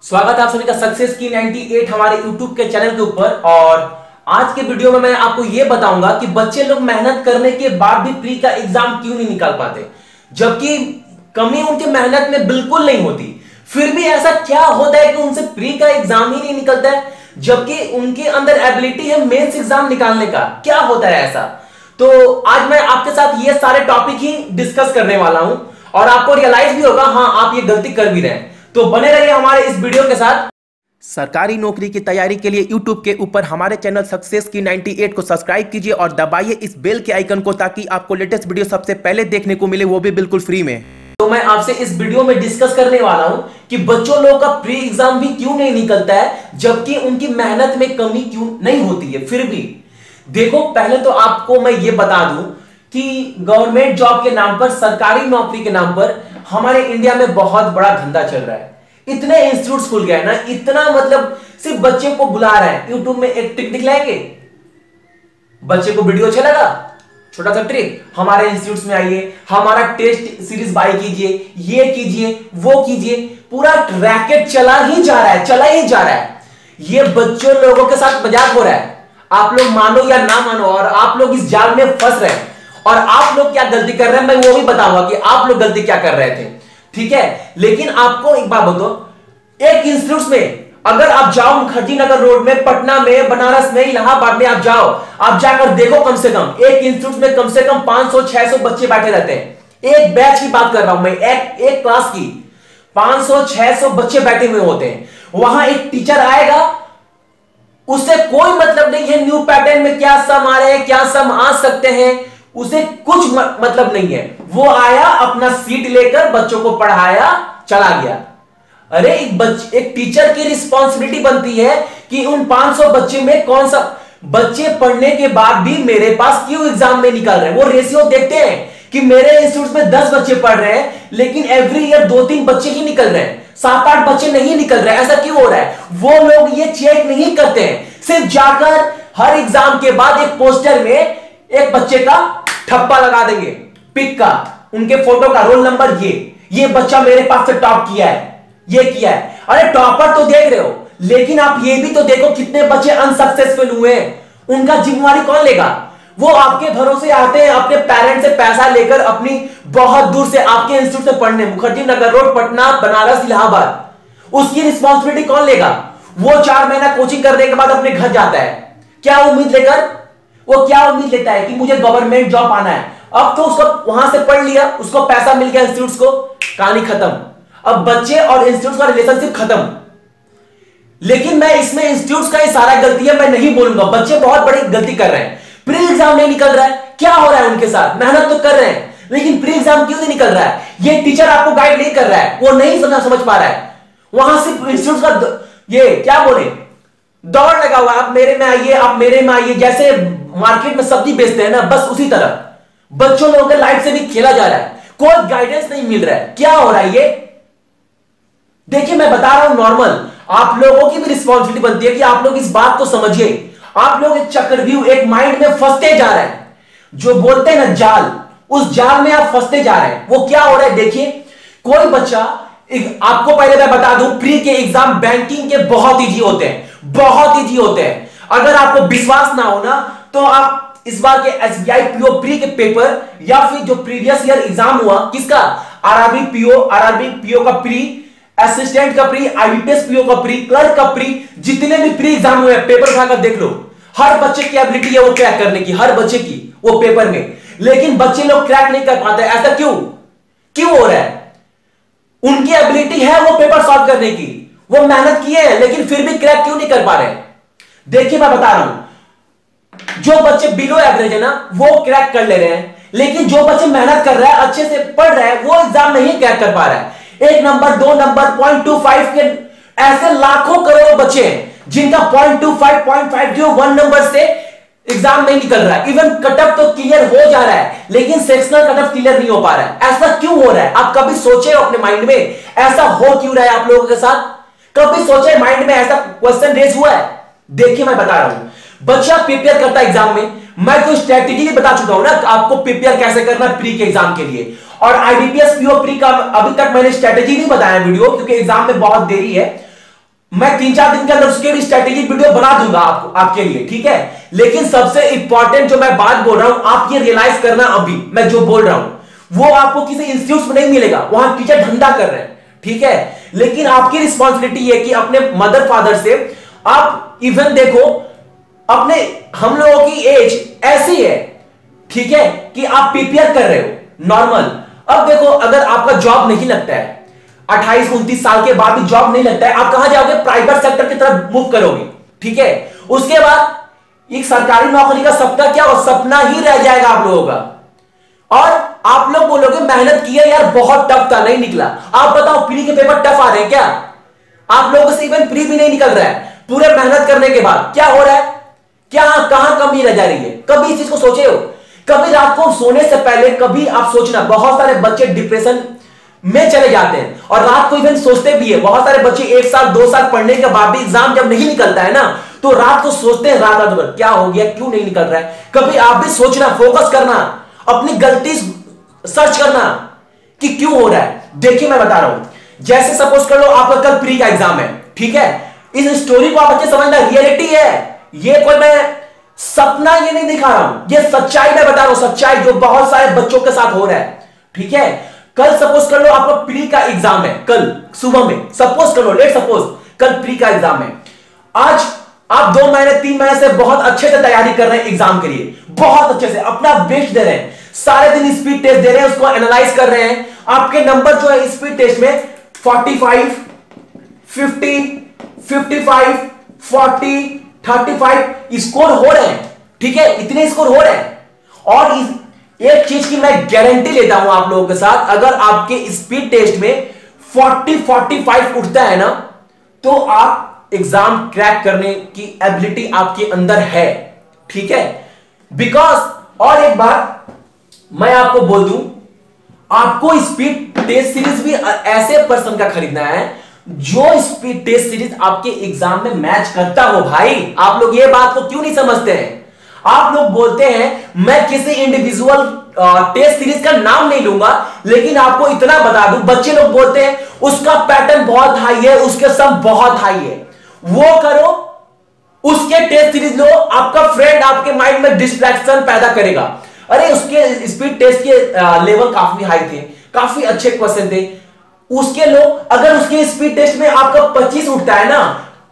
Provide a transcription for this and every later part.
स्वागत है आप सभी का सक्सेस की 98 हमारे YouTube के चैनल के ऊपर। और आज के वीडियो में मैं आपको यह बताऊंगा कि बच्चे लोग मेहनत करने के बाद भी प्री का एग्जाम क्यों नहीं निकाल पाते, जबकि कमी उनके मेहनत में बिल्कुल नहीं होती। फिर भी ऐसा क्या होता है कि उनसे प्री का एग्जाम ही नहीं निकलता है, जबकि उनके अंदर एबिलिटी है मेंस एग्जाम निकालने का। क्या होता है ऐसा? तो आज मैं आपके साथ ये सारे टॉपिक ही डिस्कस करने वाला हूं और आपको रियलाइज भी होगा हाँ आप ये गलती कर भी रहे हैं। तो बने रहिए हमारे इस वीडियो के साथ। सरकारी नौकरी की तैयारी के लिए YouTube के ऊपर हमारे चैनल सक्सेस की 98 को सब्सक्राइब कीजिए और दबाइए इस बेल के आइकन को, ताकि आपको लेटेस्ट वीडियो सबसे पहले देखने को मिले, वो भी बिल्कुल फ्री में। तो मैं आपसे इस वीडियो में डिस्कस करने वाला हूं कि बच्चों लोगों का प्री एग्जाम भी क्यों नहीं निकलता है, जबकि उनकी मेहनत में कमी क्यों नहीं होती है। फिर भी देखो, पहले तो आपको मैं ये बता दूं कि गवर्नमेंट जॉब के नाम पर, सरकारी नौकरी के नाम पर हमारे इंडिया में बहुत बड़ा धंधा चल रहा है। इतने इंस्टीट्यूट्स खुल गए ना, इतना मतलब सिर्फ बच्चे को बुला रहे हैं। यूट्यूब में एक ट्रिक दिखलाएंगे, बच्चे को वीडियो अच्छा लगा, छोटा सा ट्रिक, हमारे इंस्टीट्यूट्स में आइए, हमारा टेस्ट सीरीज बाय कीजिए, ये कीजिए, वो कीजिए। पूरा रैकेट चला ही जा रहा है, चला ही जा रहा है। ये बच्चों लोगों के साथ मजाक हो रहा है। आप लोग मानो या ना मानो, और आप लोग इस जाल में फंस रहे हैं। और आप लोग क्या गलती कर रहे हैं, मैं वो भी बताऊंगा कि आप लोग गलती क्या कर रहे थे, ठीक है। लेकिन आपको एक बात बताओ, एक इंस्टीट्यूट में अगर आप जाओ, मुखर्जी नगर रोड में, पटना में, बनारस में, इलाहाबाद में आप जाओ, आप जाकर देखो, कम से कम एक इंस्टीट्यूट में कम से कम 500-600 बच्चे बैठे रहते हैं। एक बैच की बात कर रहा हूं मैं, एक क्लास की 500-600 बच्चे बैठे हुए होते हैं। वहां एक टीचर आएगा, उससे कोई मतलब नहीं है न्यू पैटर्न में क्या सम आ रहे हैं, क्या सम आ सकते हैं, उसे कुछ मतलब नहीं है। वो आया, अपना सीट लेकर बच्चों को पढ़ाया, चला गया। अरे एक टीचर की रिस्पॉन्सिबिलिटी बनती है कि उन 500 बच्चे में कौन सा बच्चे पढ़ने के बाद भी मेरे पास क्यों एग्जाम में निकल रहे हैं। वो रेशियो देखते हैं कि मेरे इंस्टीट्यूट में 10 बच्चे पढ़ रहे हैं, लेकिन एवरी ईयर 2-3 बच्चे ही निकल रहे हैं, 7-8 बच्चे नहीं निकल रहे हैं। ऐसा क्यों हो रहा है? वो लोग ये चेक नहीं करते हैं। सिर्फ जाकर हर एग्जाम के बाद एक पोस्टर में एक बच्चे का ठप्पा लगा देंगे, पिक का, उनके फोटो का, रोल नंबर, ये बच्चा मेरे पास से टॉप किया है, ये किया है। अरे टॉपर तो देख रहे हो, लेकिन आप ये भी तो देखो कितने बच्चे अनसक्सेसफुल हुए हैं। उनका जिम्मेवारी कौन लेगा? वो आपके भरोसे आते हैं, अपने पेरेंट्स से पैसा लेकर, अपनी बहुत दूर से आपके इंस्टीट्यूट से पढ़ने, मुखर्जी नगर रोड, पटना, बनारस, इलाहाबाद। उसकी रिस्पॉन्सिबिलिटी कौन लेगा? वो 4 महीना कोचिंग करने के बाद अपने घर जाता है, क्या उम्मीद लेकर? वो क्या उम्मीद लेता है कि मुझे गवर्नमेंट जॉब आना है। अब तो उसको वहां से पढ़ लिया, उसको पैसा मिल गया इंस्टीट्यूट को, कहानी खत्म। अब बच्चे और इंस्टीट्यूट का रिलेशनशिप खत्म। लेकिन मैं इसमें इंस्टीट्यूट का ही सारा गलती है मैं नहीं बोलूंगा, बच्चे बहुत बड़ी गलती कर रहे हैं। प्री एग्जाम नहीं निकल रहा है, क्या हो रहा है उनके साथ? मेहनत तो कर रहे हैं, लेकिन प्री एग्जाम क्यों नहीं निकल रहा है? ये टीचर आपको गाइड नहीं कर रहा है, वो नहीं समझ पा रहा है। वहां सिर्फ इंस्टीट्यूट का ये क्या बोले, दौड़ लगा हुआ, आप मेरे में आइए, आप मेरे में आइए, जैसे मार्केट में सब्जी बेचते हैं ना, बस उसी तरह बच्चों लोगों के लाइफ से भी खेला जा रहा है। कोई गाइडेंस नहीं मिल रहा है। क्या हो रहा है ये? देखिए, मैं बता रहा हूं नॉर्मल, आप लोगों की भी रिस्पॉन्सिबिलिटी बनती है कि आप लोग इस बात को समझिए। आप लोग एक चक्रव्यूह, एक माइंड में फंसते जा रहे हैं, जो बोलते हैं ना जाल, उस जाल में आप फंसते जा रहे हैं। वो क्या हो रहा है देखिए, कोई बच्चा, आपको पहले मैं बता दूं, प्री के एग्जाम बैंकिंग के बहुत इजी होते हैं, बहुत इजी होते हैं। अगर आपको विश्वास ना हो ना, तो आप इस बार के एसबीआई पीओ प्री के पेपर, या फिर जो प्रीवियस ईयर एग्जाम हुआ, किसका, आरआरबी पीओ का प्री, असिस्टेंट का प्री, आईबीपीएस पीओ का प्री, क्लर्क का प्री, जितने भी प्री एग्जाम हुए पेपर उठाकर देख लो। हर बच्चे की एबिलिटी है वो क्रैक करने की, हर बच्चे की वो पेपर में, लेकिन बच्चे लोग क्रैक नहीं कर पाते। ऐसा क्यों हो रहा है? उनकी एबिलिटी है वो पेपर सॉल्व करने की, वो मेहनत किए हैं, लेकिन फिर भी क्रैक क्यों नहीं कर पा रहे? देखिए, मैं बता रहा हूं, जो बच्चे बिलो एवरेज है ना, वो क्रैक कर ले रहे हैं, लेकिन जो बच्चे मेहनत कर रहा है, अच्छे से पढ़ रहा है, वो एग्जाम नहीं क्रैक कर पा रहा है। 1 नंबर, 2 नंबर, 0.25 के ऐसे लाखों करोड़ों बच्चे हैं जिनका 0.25, 0.50, 1 नंबर से एग्जाम नहीं निकल रहा है। इवन कटअप तो क्लियर हो जा रहा है, लेकिन सेक्शनल कटअप क्लियर नहीं हो पा रहा है। ऐसा क्यों हो रहा है? आप कभी सोचे अपने माइंड में ऐसा हो क्यों रहा है आप लोगों के साथ? कभी सोचे माइंड में ऐसा क्वेश्चन रेज हुआ है? देखिए, मैं बता रहा हूं, बच्चा प्रिपेयर करता है एग्जाम में, मैं तो स्ट्रेटेजी भी बता चुका हूं ना आपको प्रिपेयर कैसे करना है प्री के एग्जाम के लिए। और आईबीपीएस पीओ प्री का अभी तक मैंने स्ट्रेटेजी नहीं बताया वीडियो, क्योंकि एग्जाम में बहुत देरी है। मैं 3-4 दिन के अंदर उसके भी स्ट्रेटेजिक वीडियो बना दूंगा आपके लिए, ठीक है। लेकिन सबसे इंपॉर्टेंट जो मैं बात बोल रहा हूं, आप ये रियलाइज करना, अभी मैं जो बोल रहा हूं वो आपको किसी इंस्टीट्यूट में नहीं मिलेगा, वहां टीचर धंधा कर रहे हैं, ठीक है। लेकिन आपकी रिस्पॉन्सिबिलिटी है कि अपने मदर फादर से आप इवन देखो, अपने हम लोगों की एज ऐसी है, ठीक है, कि आप पीपीआर कर रहे हो नॉर्मल। अब देखो, अगर आपका जॉब नहीं लगता है 28-29 साल के बाद भी जॉब नहीं लगता है, आप कहां जाओगे? प्राइवेट सेक्टर की तरफ मूव करोगे, ठीक है। उसके बाद एक सरकारी नौकरी का सपना क्या हो, सपना ही रह जाएगा आप लोगों का। और आप लोग बोलोगे मेहनत किया यार, बहुत टफ था, नहीं निकला। आप बताओ, प्री के पेपर टफ आ रहे हैं क्या? आप लोगों से इवन प्री भी नहीं निकल रहा है। पूरे मेहनत करने के बाद क्या हो रहा है? क्या कहां कमी रह जा रही है? कभी इस चीज को सोचे हो? कभी रात को सोने से पहले कभी आप सोचना, बहुत सारे बच्चे डिप्रेशन में चले जाते हैं और रात को इवन सोचते भी है। बहुत सारे बच्चे 1 साल 2 साल पढ़ने के बाद भी एग्जाम जब नहीं निकलता है ना, तो रात को सोचते हैं, रात भर क्या हो गया, क्यों नहीं निकल रहा है। कभी आप भी सोचना, फोकस करना, अपनी गलती सर्च करना कि क्यों हो रहा है। देखिए मैं बता रहा हूं, जैसे सपोज कर लो आपका कल प्री का एग्जाम है, ठीक है। इस स्टोरी को आप अच्छे समझना, रियलिटी है ये, कोई मैं सपना ये नहीं दिखा रहा हूं, ये सच्चाई मैं बता रहा हूं, सच्चाई जो बहुत सारे बच्चों के साथ हो रहा है, ठीक है। कल सपोज कर लो आपका प्री का एग्जाम है, कल सुबह में सपोज कर लो, लेट सपोज कल प्री का एग्जाम है। आज आप 2 महीने 3 महीने से बहुत अच्छे से तैयारी कर रहे हैं एग्जाम के लिए, बहुत अच्छे से अपना बेस्ट दे रहे हैं, सारे दिन स्पीड टेस्ट दे रहे हैं, उसको एनालाइज कर रहे हैं। आपके नंबर जो है स्पीड टेस्ट में 45, 50, 55, 40, 35 स्कोर हो रहे हैं, ठीक है, इतने स्कोर हो रहे हैं। और एक चीज की मैं गारंटी लेता हूं आप लोगों के साथ, अगर आपके स्पीड टेस्ट में 40-45 उठता है ना, तो आप एग्जाम क्रैक करने की एबिलिटी आपके अंदर है, ठीक है। बिकॉज और एक बात मैं आपको बोल दूं, आपको स्पीड टेस्ट सीरीज भी ऐसे पर्सन का खरीदना है जो स्पीड टेस्ट सीरीज आपके एग्जाम में मैच करता हो। भाई आप लोग ये बात को क्यों नहीं समझते हैं? आप लोग बोलते हैं मैं किसी इंडिविजुअल टेस्ट सीरीज का नाम नहीं लूंगा, लेकिन आपको इतना बता दूं, बच्चे लोग बोलते हैं उसका पैटर्न बहुत हाई है, उसके सम बहुत हाई है, वो करो, उसके टेस्ट सीरीज लो। आपका फ्रेंड आपके माइंड में डिस्ट्रैक्शन पैदा करेगा, अरे उसके स्पीड टेस्ट के लेवल काफी हाई थे, काफी अच्छे क्वेश्चन थे, उसके लो। अगर उसके स्पीड टेस्ट में आपका 25 उठता है ना,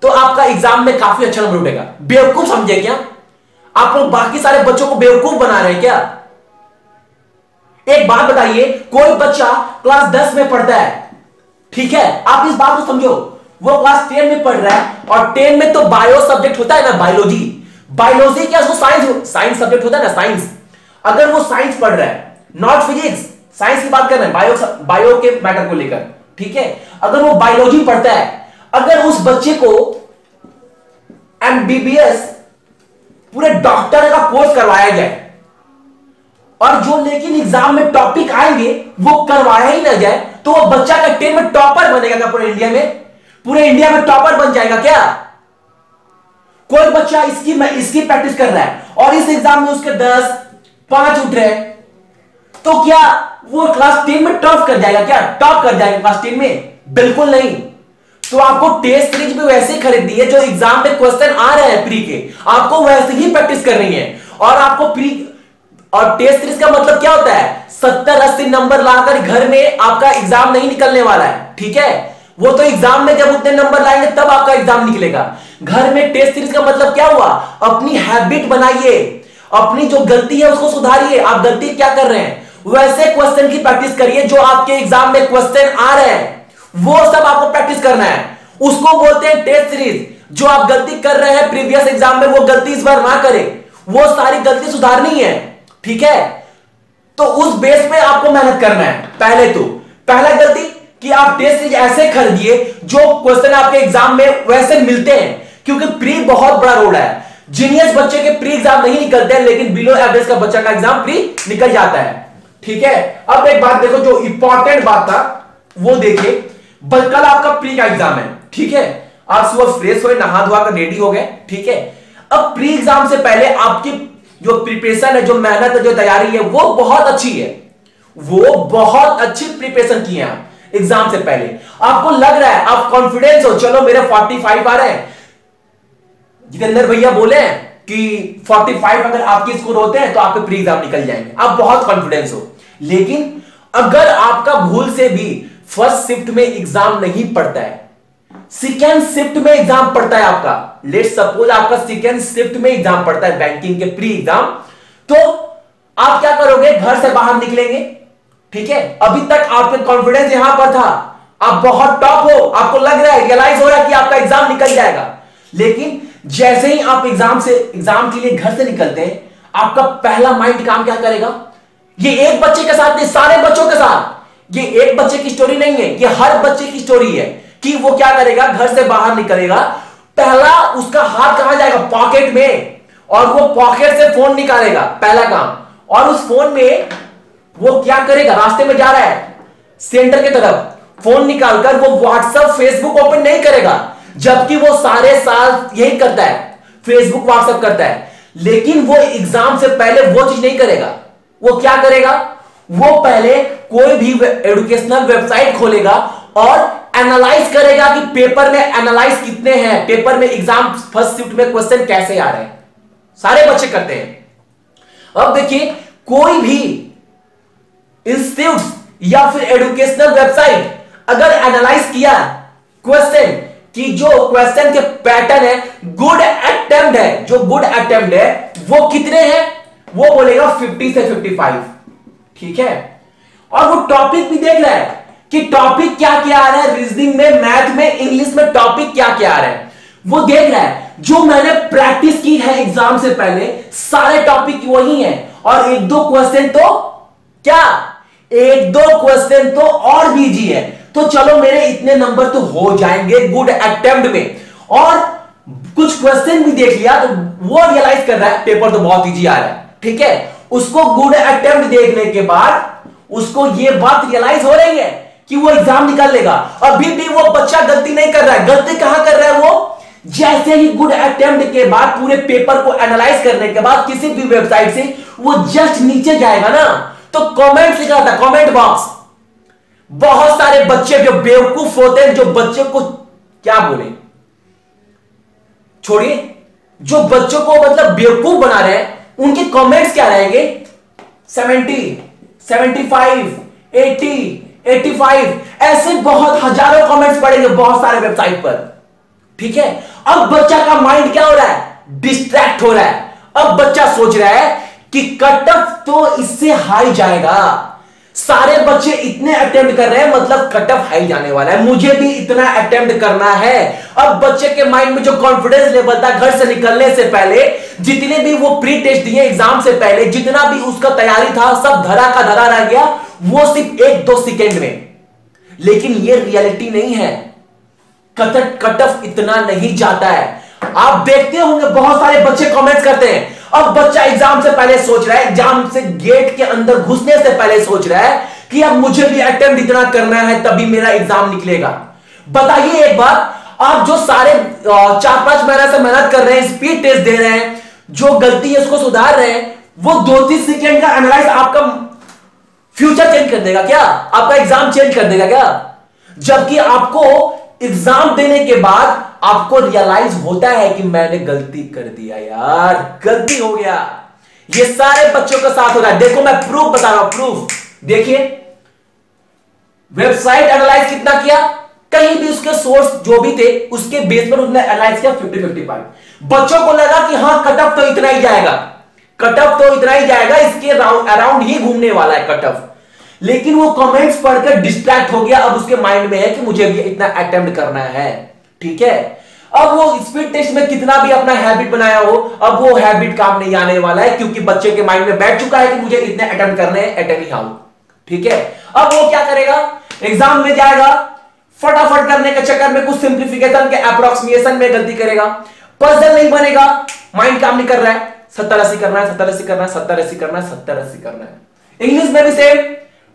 तो आपका एग्जाम में काफी अच्छा नंबर उठेगा। बेवकूफ समझे क्या आप लोग? बाकी सारे बच्चों को बेवकूफ बना रहे हैं क्या? एक बात बताइए, कोई बच्चा क्लास 10 में पढ़ता है, ठीक है, आप इस बात को समझो, वो क्लास 10 में पढ़ रहा है और 10 में तो बायो सब्जेक्ट होता है ना, बायोलॉजी। बायोलॉजी क्या, उसको साइंस सब्जेक्ट होता है ना, साइंस। अगर वो साइंस पढ़ रहा है, नॉट फिजिक्स, साइंस की बात कर रहे हैं, बायो के मैटर को लेकर, ठीक है। अगर वो बायोलॉजी पढ़ता है, अगर उस बच्चे को एमबीबीएस पूरे डॉक्टर का कोर्स करवाया जाए, और जो लेकिन एग्जाम में टॉपिक आएंगे वो करवाया ही ना जाए, तो वो बच्चा का 10 में टॉपर बनेगा क्या? पूरे इंडिया में, पूरे इंडिया में टॉपर बन जाएगा क्या? कोई बच्चा इसकी प्रैक्टिस कर रहा है और इस एग्जाम में उसके 10, 5 उठ रहे हैं, तो क्या वो क्लास 10 में टॉप कर जाएगा क्या? टॉप कर जाएगा क्लास 10 में? बिल्कुल नहीं। तो आपको टेस्ट सीरीज भी वैसे ही खरीदनी है, जो एग्जाम में क्वेश्चन आ रहे हैं प्री के, आपको वैसे ही प्रैक्टिस करनी है। और आपको प्री और टेस्ट सीरीज का मतलब क्या होता है? 70-80 नंबर लाकर घर में आपका एग्जाम नहीं निकलने वाला है, ठीक है। वो तो एग्जाम में जब उतने नंबर लाएंगे तब आपका एग्जाम निकलेगा। घर में टेस्ट सीरीज का मतलब क्या हुआ? अपनी हैबिट बनाइए, अपनी जो गलती है उसको सुधारिए। आप गलती क्या कर रहे हैं, वैसे क्वेश्चन की प्रैक्टिस करिए जो आपके एग्जाम में क्वेश्चन आ रहे हैं, वो सब आपको प्रैक्टिस करना है। उसको बोलते हैं टेस्ट सीरीज। जो आप गलती कर रहे हैं प्रीवियस एग्जाम में, वो गलती इस बार ना करें, वो सारी गलती सुधारनी है, ठीक है। तो उस बेस पे आपको मेहनत करना है। पहला गलती कि आप टेस्ट सीरीज ऐसे खरीदिए जो क्वेश्चन आपके एग्जाम में वैसे मिलते हैं, क्योंकि प्री बहुत बड़ा रोल है। जीनियस बच्चे के प्री एग्जाम नहीं निकलते हैं, लेकिन बिलो एवरेज का बच्चा का एग्जाम प्री निकल जाता है, ठीक है। अब एक बात देखो, जो इंपॉर्टेंट बात था वो देखिए। कल आपका प्री का एग्जाम है, ठीक है। आप सुबह फ्रेश हुए, नहा धोआ कर रेडी हो गए, ठीक है। अब प्री एग्जाम से पहले आपकी जो प्रिपरेशन है, जो मेहनत है, जो तैयारी है, वो बहुत अच्छी है, वो बहुत अच्छी प्रिपरेशन की है। एग्जाम से पहले आपको लग रहा है, आप कॉन्फिडेंस हो, चलो मेरे 45 आ रहे हैं, जितेंद्र भैया बोले हैं कि 45 अगर आपके स्कोर होते हैं तो आपके प्री एग्जाम निकल जाएंगे, आप बहुत कॉन्फिडेंस हो। लेकिन अगर आपका भूल से भी फर्स्ट शिफ्ट में एग्जाम नहीं पड़ता है, सेकेंड शिफ्ट में एग्जाम पड़ता है आपका, लेट्स सपोज आपका सेकेंड शिफ्ट में एग्जाम पड़ता है बैंकिंग के प्री एग्जाम, तो आप क्या करोगे, घर से बाहर निकलेंगे, ठीक है। अभी तक आपका कॉन्फिडेंस यहां पर था, आप बहुत टॉप हो, आपको लग रहा है, रियलाइज हो रहा है कि आपका एग्जाम निकल जाएगा, लेकिन जैसे ही आप एग्जाम के लिए घर से निकलते हैं, आपका पहला माइंड काम क्या करेगा, ये एक बच्चे के साथ नहीं, सारे बच्चों के साथ, ये एक बच्चे की स्टोरी नहीं है, ये हर बच्चे की स्टोरी है कि वो क्या करेगा, घर से बाहर निकलेगा, पहला उसका हाथ कहां जाएगा, पॉकेट में, और वो पॉकेट से फोन निकालेगा, पहला काम, और उस फोन में वो क्या करेगा, रास्ते में जा रहा है सेंटर की तरफ, फोन निकालकर वो व्हाट्सएप फेसबुक ओपन नहीं करेगा, जबकि वो सारे साल यही करता है, फेसबुक व्हाट्सएप करता है, लेकिन वो एग्जाम से पहले वो चीज नहीं करेगा। वो क्या करेगा, वो पहले कोई भी एजुकेशनल वेबसाइट खोलेगा और एनालाइज करेगा कि पेपर में एनालाइज कितने हैं, पेपर में एग्जाम फर्स्ट शिफ्ट में क्वेश्चन कैसे आ रहे हैं, सारे बच्चे करते हैं। अब देखिए, कोई भी इंस्टीट्यूट या फिर एजुकेशनल वेबसाइट अगर एनालाइज किया क्वेश्चन कि जो क्वेश्चन के पैटर्न है, गुड अटेम्प्ट है, जो गुड अटेम्प्ट है वो कितने हैं, वो बोलेगा 50 से 55, ठीक है। और वो टॉपिक भी देख रहा है कि टॉपिक क्या क्या आ रहा है, रीजनिंग में, मैथ में, इंग्लिश में टॉपिक क्या क्या आ रहा है, वो देख रहा है। जो मैंने प्रैक्टिस की है एग्जाम से पहले, सारे टॉपिक वही हैं, और एक दो क्वेश्चन तो क्या, एक दो क्वेश्चन तो और भी इजी है, तो चलो मेरे इतने नंबर तो हो जाएंगे गुड अटेम्प्ट में। और कुछ क्वेश्चन भी देख लिया तो वो रियलाइज कर रहा है पेपर तो बहुत इजी आ रहा है, ठीक है। उसको गुड अटेम्प्ट देखने के बाद उसको ये बात रियलाइज हो रही है कि वो एग्जाम निकाल लेगा। अभी भी वो बच्चा गलती नहीं कर रहा है, गलती कहां कर रहा है वो, जैसे ही गुड अटेम्प्ट के बाद पूरे पेपर को एनालाइज करने के बाद किसी भी वेबसाइट से वो जस्ट नीचे जाएगा ना, तो कमेंट लिखा था, कमेंट बॉक्स, बहुत सारे बच्चे जो बेवकूफ होते हैं, जो बच्चे को क्या बोले, छोड़िए, जो बच्चों को मतलब बेवकूफ बना रहे हैं, उनके कमेंट्स क्या रहेंगे, 70, 75, 80, 85, ऐसे बहुत हजारों कमेंट्स पड़ेंगे बहुत सारे वेबसाइट पर, ठीक है। अब बच्चा का माइंड क्या हो रहा है, डिस्ट्रैक्ट हो रहा है। अब बच्चा सोच रहा है कि कट ऑफ तो इससे हाई जाएगा, सारे बच्चे इतने अटेम्प्ट कर रहे हैं, मतलब कट ऑफ हाई जाने वाला है, मुझे भी इतना अटेम्प्ट करना है। अब बच्चे के माइंड में जो कॉन्फिडेंस लेवल था घर से निकलने से पहले, जितने भी वो प्री टेस्ट दिए एग्जाम से पहले, जितना भी उसका तैयारी था, सब धरा का धरा रह गया, वो सिर्फ 1-2 सेकेंड में। लेकिन ये रियलिटी नहीं है, कट ऑफ इतना नहीं जाता है। आप देखते होंगे बहुत सारे बच्चे कमेंट करते हैं। अब बच्चा एग्जाम से पहले सोच रहा है, एग्जाम से गेट के अंदर घुसने से पहले सोच रहा है कि अब मुझे भी अटेम्प्ट इतना करना है तभी मेरा एग्जाम निकलेगा। बताइए एक बात, आप जो सारे 4-5 महीने से मेहनत कर रहे हैं, स्पीड टेस्ट दे रहे हैं, जो गलती है उसको सुधार रहे हैं, वो 2-3 सेकेंड का एनालाइज आपका फ्यूचर चेंज कर देगा क्या, आपका एग्जाम चेंज कर देगा क्या? जबकि आपको एग्जाम देने के बाद आपको रियलाइज होता है कि मैंने गलती कर दिया यार, गलती हो गया। ये सारे बच्चों के साथ हो रहा है। देखो मैं प्रूफ बता रहा हूं, प्रूफ देखिए, वेबसाइट एनालाइज कितना किया, कहीं भी उसके सोर्स जो भी थे उसके बेस पर उसने एनालाइज किया 50-55। बच्चों को लगा कि हाँ कट ऑफ तो इतना ही जाएगा, कट ऑफ तो इतना ही जाएगा, इसके अराउंड ही घूमने वाला है कट ऑफ। लेकिन वो कमेंट्स पढ़कर डिस्ट्रैक्ट हो गया। अब उसके माइंड में है कि मुझे भी इतना अटेम्प्ट करना है, ठीक है। अब वो स्पीड टेस्ट में कितना भी अपना हैबिट बनाया हो, अब वो हैबिट काम नहीं आने वाला है, क्योंकि बच्चे के माइंड में बैठ चुका है कि मुझे इतने अटेम्प्ट करने हैं एट एनी हाउ, ठीक है। अब वो क्या करेगा, एग्जाम में जाएगा, फटाफट करने के चक्कर में कुछ सिंप्लीफिकेशन के अप्रोक्सीमेशन में गलती करेगा, पजल नहीं बनेगा, माइंड काम नहीं कर रहा है, 70-80 करना है, 70-80 करना है, 70-80 करना है, 70-80 करना है। इंग्लिश में भी सेम,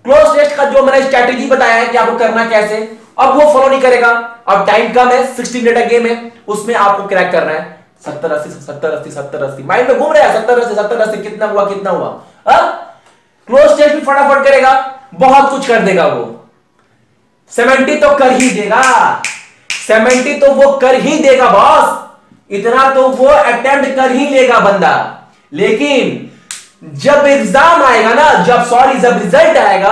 क्लोज टेस्ट का जो मैंने स्ट्रैटेजी बताया है कि आपको करना कैसे, अब वो फॉलो नहीं करेगा। अब टाइम कम है, 60 मिनट का गेम है, उसमें आपको क्रैक करना है 70-80, 70-80, 70-80, माइंड में घूम रहा है 70-80, 70-80, कितना हुआ कितना हुआ। अब क्लोज टेस्ट भी फटाफट करेगा, बहुत कुछ कर देगा वो। 70 तो कर ही देगा, 70 तो वो कर ही देगा बॉस, इतना तो वो अटेम्प्ट कर ही लेगा बंदा। लेकिन जब एग्जाम आएगा ना, जब रिजल्ट आएगा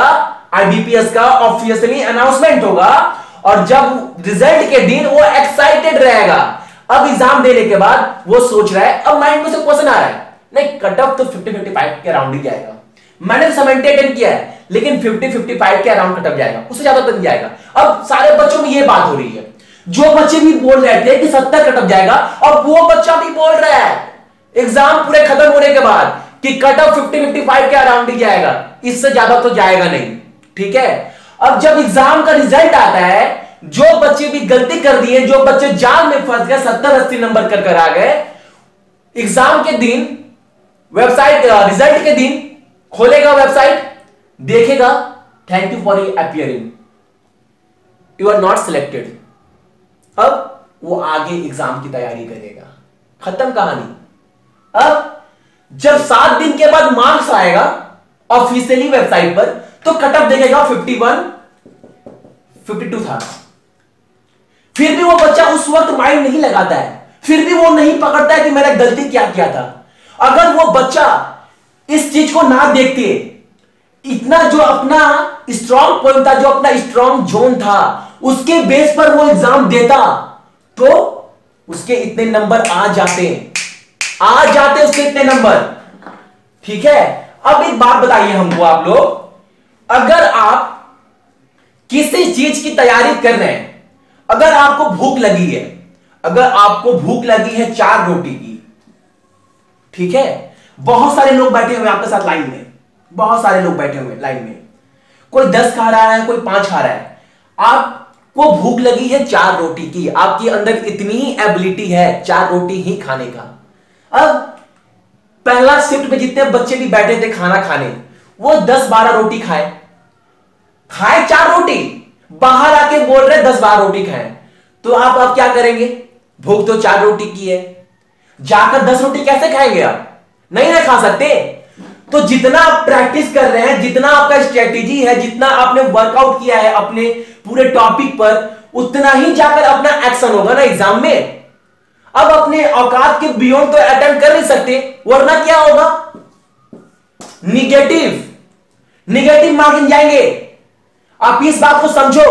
आईबीपीएस का, ऑफिशियली अनाउंसमेंट होगा, और जब रिजल्ट के दिन वो एक्साइटेड रहेगा। अब एग्जाम देने के बाद वो सोच रहा है, अब माइंड में से क्वेश्चन आ रहा है, नहीं कट ऑफ तो 50-55 के अराउंड ही जाएगा, मैंने 70 अटेम्प्ट किया है लेकिन 50-55 के अराउंड कट ऑफ जाएगा, उससे ज्यादा तो नहीं जाएगा। अब सारे बच्चों में ये बात हो रही है, जो बच्चे भी बोल रहे थे कि 70 कट ऑफ जाएगा, अब वो बच्चा भी बोल रहा है एग्जाम पूरे खत्म होने के बाद कि कट ऑफ 50-55 के अराउंड ही जाएगा, इससे ज्यादा तो जाएगा नहीं। ठीक है, अब जब एग्जाम का रिजल्ट आता है, जो बच्चे भी गलती कर दिए, जो बच्चे जाल में फंस गए, 70-80 नंबर कर आ गए, एग्जाम के दिन वेबसाइट रिजल्ट के दिन खोलेगा वेबसाइट, देखेगा thank you for appearing, you are not selected. अब वो आगे एग्जाम की तैयारी करेगा, खत्म कहानी। अब जब 7 दिन के बाद मार्क्स आएगा ऑफिशियली वेबसाइट पर, तो कट ऑफ देखेगा 51-52 था। फिर भी वो बच्चा उस वक्त माइंड नहीं लगाता है, फिर भी वो नहीं पकड़ता है कि मैंने गलती क्या किया था। अगर वो बच्चा इस चीज को ना देखते, इतना जो अपना स्ट्रॉन्ग पॉइंट था, जो अपना स्ट्रॉन्ग जोन था, उसके बेस पर वो एग्जाम देता, तो उसके इतने नंबर आ जाते उसके इतने नंबर। ठीक है, अब एक बात बताइए हमको आप लोग, अगर आप किसी चीज की तैयारी कर रहे हैं, अगर आपको भूख लगी है, अगर आपको भूख लगी है 4 रोटी की, ठीक है, बहुत सारे लोग बैठे हुए आपके साथ लाइन में, बहुत सारे लोग बैठे हुए लाइन में, कोई 10 खा रहा है, कोई 5 खा रहा है, आपको भूख लगी है 4 रोटी की, आपके अंदर इतनी ही एबिलिटी है 4 रोटी ही खाने का। अब पहला शिफ्ट में जितने बच्चे भी बैठे थे खाना खाने, वो 10-12 रोटी खाए 4 रोटी, बाहर आके बोल रहे 10-12 रोटी खाए, तो आप अब क्या करेंगे? भूख तो 4 रोटी की है, जाकर 10 रोटी कैसे खाएंगे? आप नहीं ना खा सकते। तो जितना आप प्रैक्टिस कर रहे हैं, जितना आपका स्ट्रेटेजी है, जितना आपने वर्कआउट किया है अपने पूरे टॉपिक पर, उतना ही जाकर अपना एक्शन होगा ना एग्जाम में। अब अपने औकात के बियॉन्ड तो अटेम्प्ट कर नहीं सकते, वरना क्या होगा? निगेटिव मार्किंग जाएंगे। आप इस बात को समझो,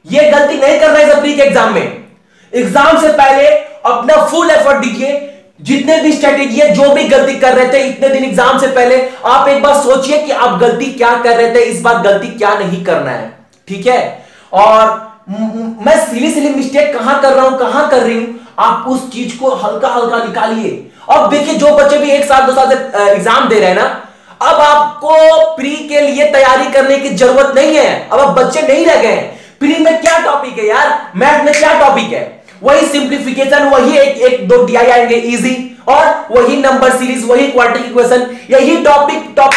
ये गलती नहीं करना है प्री के एग्जाम में। एग्जाम से पहले अपना फुल एफर्ट दीजिए, जितने भी स्ट्रेटेजी है, जो भी गलती कर रहे थे इतने दिन एग्जाम से पहले, आप एक बार सोचिए कि आप गलती क्या कर रहे थे, इस बार गलती क्या नहीं करना है। ठीक है, और मैं सिली मिस्टेक कहां कर रहा हूं, कहां कर रही हूं, आप उस चीज को हल्का हल्का निकालिए। अब देखिए, जो बच्चे भी 1 साल 2 साल से एग्जाम दे रहे हैं ना, अब आपको प्री के लिए तैयारी करने की जरूरत नहीं है। अब आप बच्चे नहीं रह गए। प्री में क्या टॉपिक है यार, मैथ में क्या टॉपिक है? वही सिंप्लीफिकेशन, वही एक दो DI आएंगे इजी, और वही नंबर सीरीज, वही क्वाड्रेटिक इक्वेशन, यही टॉपिक तो आ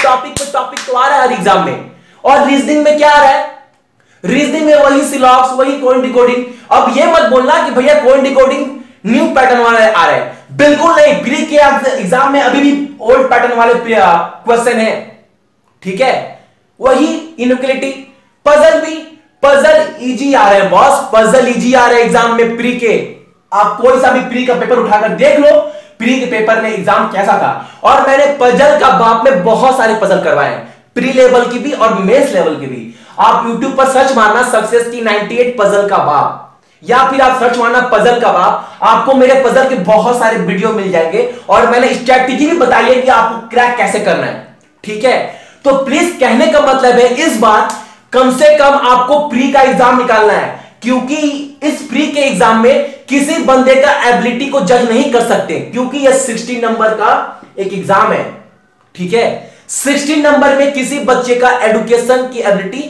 रहा है हर एग्जाम में। और रीजनिंग में क्या आ रहा है? रीजनिंग में वही सिलॉक्स, वही कोइन डिकोडिंग। अब ये मत बोलना कि भैया कोइन डिकोडिंग न्यू पैटर्न वाले आ रहे हैं, बिल्कुल नहीं। प्री के एग्जाम में अभी भी ओल्ड पैटर्न वाले क्वेश्चन है। ठीक है, वही इनइक्वालिटी, पजल इजी आ रहे हैं बॉस, पजल इजी आ रहे हैं एग्जाम में प्री के। आप कोई सा भी प्री का पेपर उठाकर देख लो, प्री के पेपर में एग्जाम कैसा था। और मैंने पजल का बाप में बहुत सारे पजल करवाए हैं, प्री लेवल की भी और मेंस लेवल की भी। आप YouTube पर सर्च मारना सक्सेस की 98 पजल का बाप, या फिर आप सर्च मारना पजल का बाप, आपको मेरे पजल के बहुत सारे वीडियो मिल जाएंगे, और मैंने स्ट्रेटेजी भी बताई है कि आपको क्रैक कैसे करना है। ठीक है, तो प्लीज कहने का मतलब है, इस बार कम से कम आपको प्री का एग्जाम निकालना है, क्योंकि इस प्री के एग्जाम में किसी बंदे का एबिलिटी को जज नहीं कर सकते, क्योंकि यह 60 नंबर का एक एग्जाम है। ठीक है, 60 नंबर में किसी बच्चे का एडुकेशन की एबिलिटी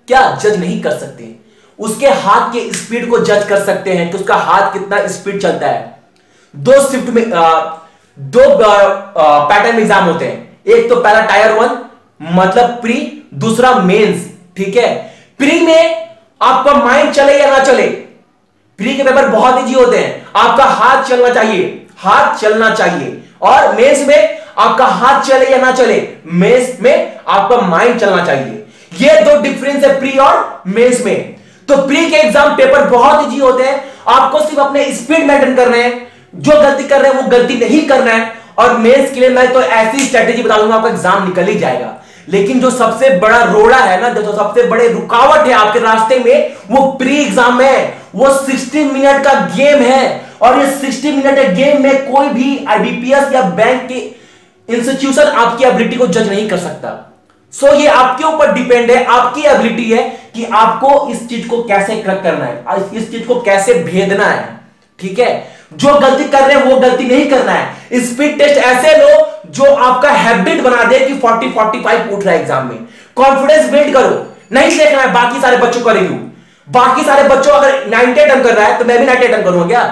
क्या जज नहीं कर सकते। उसके हाथ के स्पीड को जज कर सकते हैं कि उसका हाथ कितना स्पीड चलता है। 2 शिफ्ट में 2 पैटर्न एग्जाम होते हैं, एक तो पहला टायर 1 मतलब प्री, दूसरा मेंस। ठीक है, प्री में आपका माइंड चले या ना चले, प्री के पेपर बहुत इजी होते हैं, आपका हाथ चलना चाहिए, और मेंस में आपका हाथ चले या ना चले, मेंस में आपका माइंड चलना चाहिए। ये दो डिफरेंस है प्री और मेंस में। तो प्री के एग्जाम पेपर बहुत इजी होते हैं, आपको सिर्फ अपने स्पीड मेंटेन करना है, जो गलती कर रहे हैं वो गलती नहीं करना है। और मेंस के लिए मैं तो ऐसी स्ट्रेटेजी बता दूंगा, आपका एग्जाम निकल ही जाएगा। लेकिन जो सबसे बड़ा रोड़ा है ना, जो सबसे बड़े रुकावट है आपके रास्ते में, वो प्री एग्जाम है। वो 60 मिनट का गेम है, और ये 60 मिनट के गेम में कोई भी आईबीपीएस या बैंक के इंस्टीट्यूशन आपकी एबिलिटी को जज नहीं कर सकता। सो ये आपके ऊपर डिपेंड है, आपकी एबिलिटी है कि आपको इस चीज को कैसे क्रैक करना है, इस चीज को कैसे भेदना है। ठीक है, जो गलती कर रहे हैं वो गलती नहीं करना है। स्पीड टेस्ट ऐसे लो जो आपका हैबिट बना दे कि 40-45 उठ रहा है एग्जाम में। कॉन्फिडेंस बिल्ड करो, नहीं देखना है बाकी सारे बच्चों का रिव्यू। बाकी सारे बच्चों अगर 90 अटेम्प्ट कर रहा है तो मैं भी 90 अटेम्प्ट करूंगा क्या?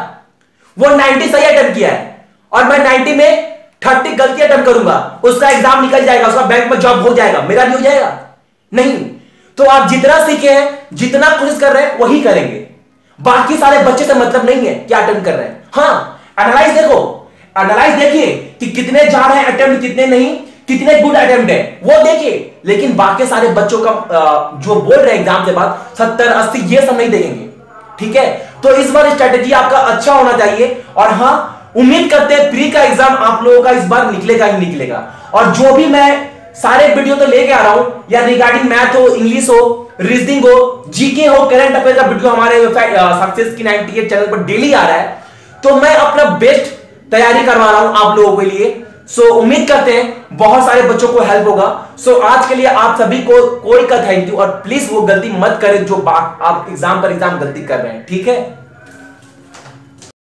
वो 90 सही अटेम्प्ट किया है और मैं 90 में 30 गलती अटेम्प्ट करूंगा, उसका एग्जाम निकल जाएगा, उसका बैंक में जॉब हो जाएगा, मेरा भी हो जाएगा? नहीं। तो आप जितना सीखे हैं, जितना कोशिश कर रहे हैं वही करेंगे। बाकी सारे बच्चे से मतलब नहीं है क्या अटेम्प्ट कर रहे हैं। हाँ, एनालाइज देखो, एनालाइज देखिए कि कितने जा रहे हैं अटेम्प्ट, कितने नहीं, कितने गुड अटेम्प्ट है वो देखिए। लेकिन बाकी सारे बच्चों का जो बोल रहे हैं एग्जाम के बाद 70-80, ये सब नहीं देखेंगे। ठीक है, तो इस बार स्ट्रेटेजी आपका अच्छा होना चाहिए। और हाँ, उम्मीद करते हैं प्री का एग्जाम आप लोगों का इस बार निकलेगा ही निकलेगा। और जो भी मैं सारे वीडियो तो लेके आ रहा हूं, या रिगार्डिंग मैथ हो, इंग्लिश हो, रीजनिंग हो, जीके हो, करंट अफेयर का वीडियो हमारे सक्सेस की 98 चैनल पर डेली आ रहा है, तो मैं अपना बेस्ट तैयारी करवा रहा हूं आप लोगों के लिए। सो उम्मीद करते हैं बहुत सारे बच्चों को हेल्प होगा। सो आज के लिए आप सभी को कोई का थैंक यू, और प्लीज वो गलती मत करें जो आप एग्जाम पर एग्जाम गलती कर रहे हैं। ठीक है।